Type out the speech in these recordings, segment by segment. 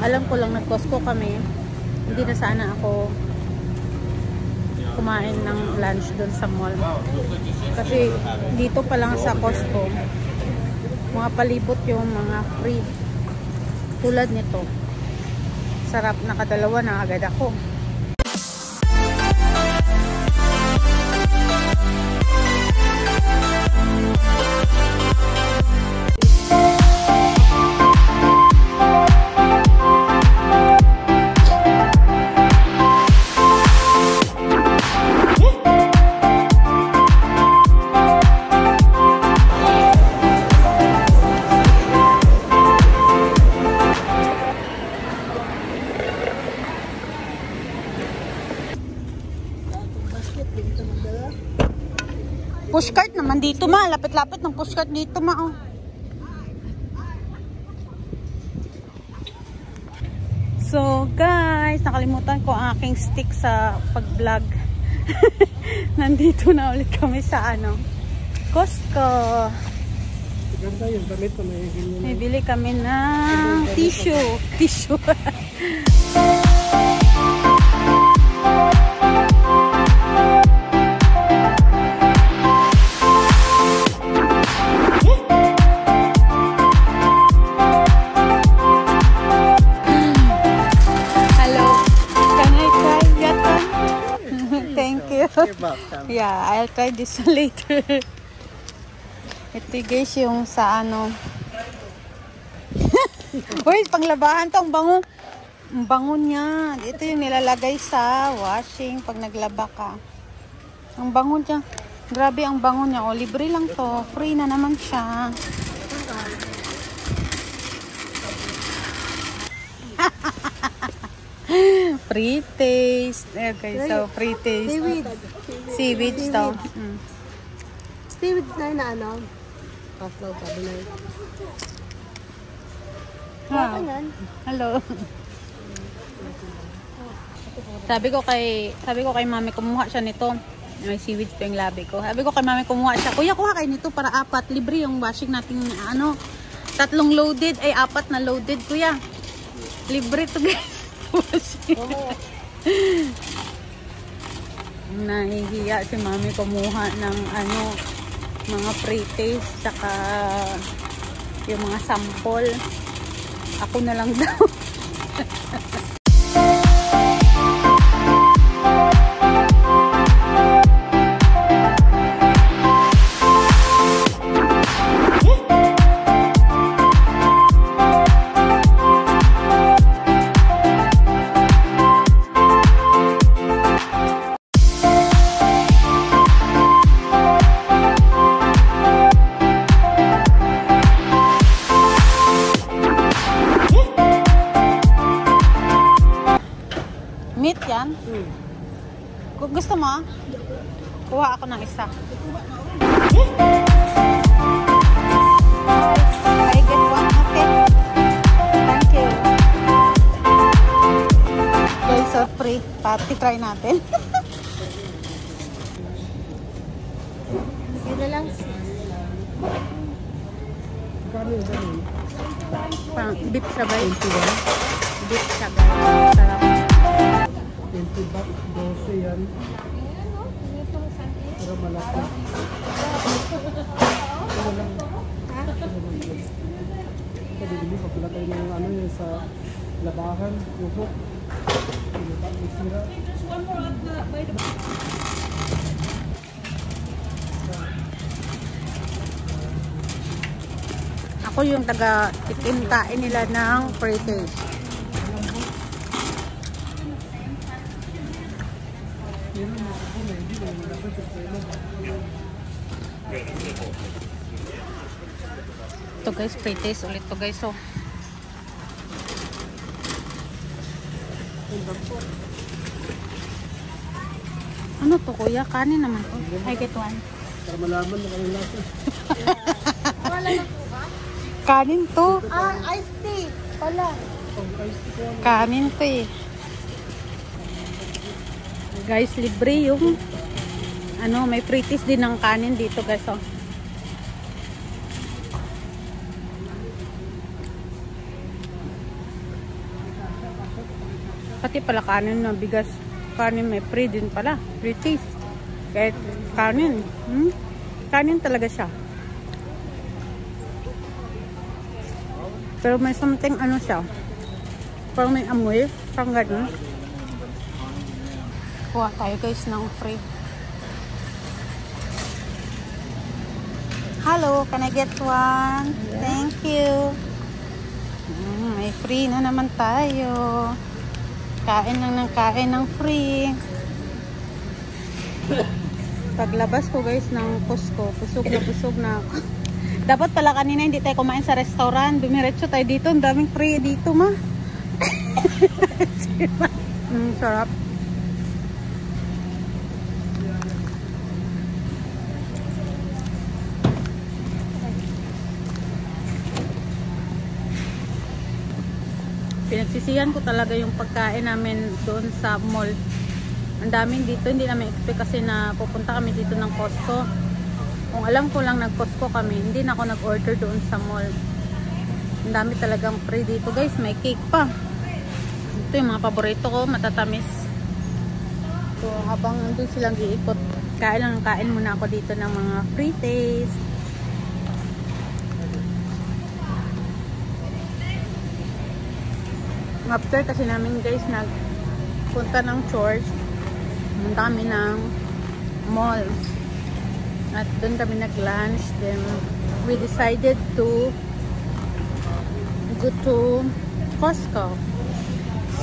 alam ko lang nag-Costco kami. Hindi na sana ako kumain ng lunch doon sa mall. Kasi dito pa lang sa Costco, mga palibot yung mga free. Tulad nito. Sarap, nakadalawa na agad ako. Pushcart naman dito ma. Lapit-lapit ng pushcart dito ma. Oh. So guys, nakalimutan ko ang aking stick sa pag-vlog. Nandito na ulit kami sa Costco. Ganda yung damit na may bili kami ng tissue. Yeah, I'll try this later. Ito guys yung sa Uy, panglabahan to. Ang bango. Ang bango niya. Ito yung nilalagay sa washing pag naglaba ka. Ang bango niya. Grabe ang bango niya. O, libre lang to. Free na naman siya. Free taste. Okay, so free taste. Seaweed to. Seaweed na Paslaw ka binay. Hello. Sabi ko kay mami kumuha siya nito. May seaweed pa yung labi ko. Sabi ko kay mami kumuha siya. Kuya, kuha kayo nito para 4. Libre yung washing natin 3 loaded ay 4 na loaded kuya. Libre to guys. Nahihiya si mami kumuha ng mga pre-taste saka yung mga sample. Ako na lang daw. Meat yan? Kung gusto mo, kuha ako ng isa. I get one, okay? Thank you. Guys, so free. Pati try natin. Yun na lang. Beef siya ba? Beef siya ba? Sarap. 20 bucks, 12 yan. Pero malaki. Ito lang. Ito bibili pag wala tayo ng yun sa labahan, yung hook. Sira. Ako yung taga-tikim-tain nila ng pre-taste. Ito guys, pre-taste ulit to guys. So ano to kuya? Kanin naman to. I get one. Para malaman na kanyang lasa. Kanin to. Iced tea. Pala. Kanin to eh. Guys, libre yung may pre-taste din ng kanin dito guys. Oh. Pati pala kanin na bigas. Kanin may free din pala. Free taste. Kahit kanin. Kanin talaga siya. Pero may something ano siya. Parang may amoy. Parang gano'n. Kuha tayo guys ng free. Hello, can I get one? Thank you. May free na naman tayo. Kain lang ng kain ng free. Paglabas ko guys ng Costco, busog na ako. Dapat pala kanina hindi tayo kumain sa restaurant. Dumiretso tayo dito. Ang daming free dito ma. Sarap. Pinagsisihan ko talaga yung pagkain namin doon sa mall. Ang daming dito, hindi namin expect kasi na pupunta kami dito ng Costco. Kung alam ko lang nag-Costco kami, hindi na ako nag-order doon sa mall. Ang dami talagang free dito guys, may cake pa. Ito yung mga paborito ko, matatamis. So habang nandun silang iikot, kain muna ako dito ng mga free taste. After kasi namin guys nagpunta ng church, pumunta kami ng mall at doon kami nag-lunch. Then we decided to go to Costco.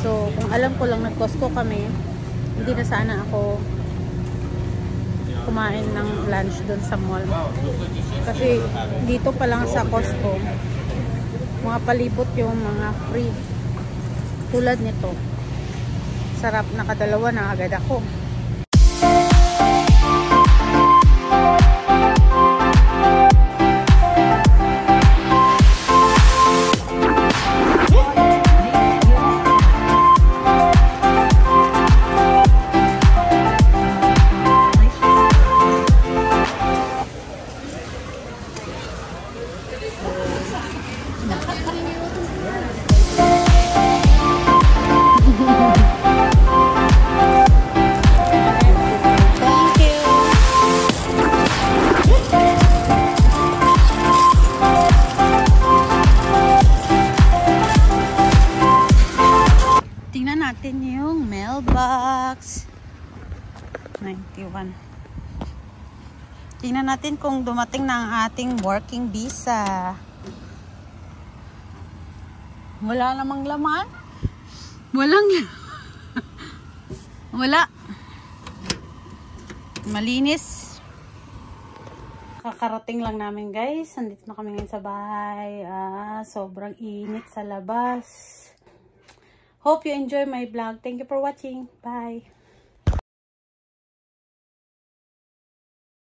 So kung alam ko lang nag-Costco kami, hindi na sana ako kumain ng lunch doon sa mall. Kasi dito pa lang sa Costco, mga palibot yung mga free. Tulad nito. Sarap, nakadalawa na agad ako. Natin yung mailbox 91. Tingnan natin kung dumating na ang ating working visa. Wala namang laman. Wala. Malinis. Kakarating lang namin guys. Andito na kami ngayon sa bahay. Sobrang init sa labas. Hope you enjoy my vlog. Thank you for watching. Bye.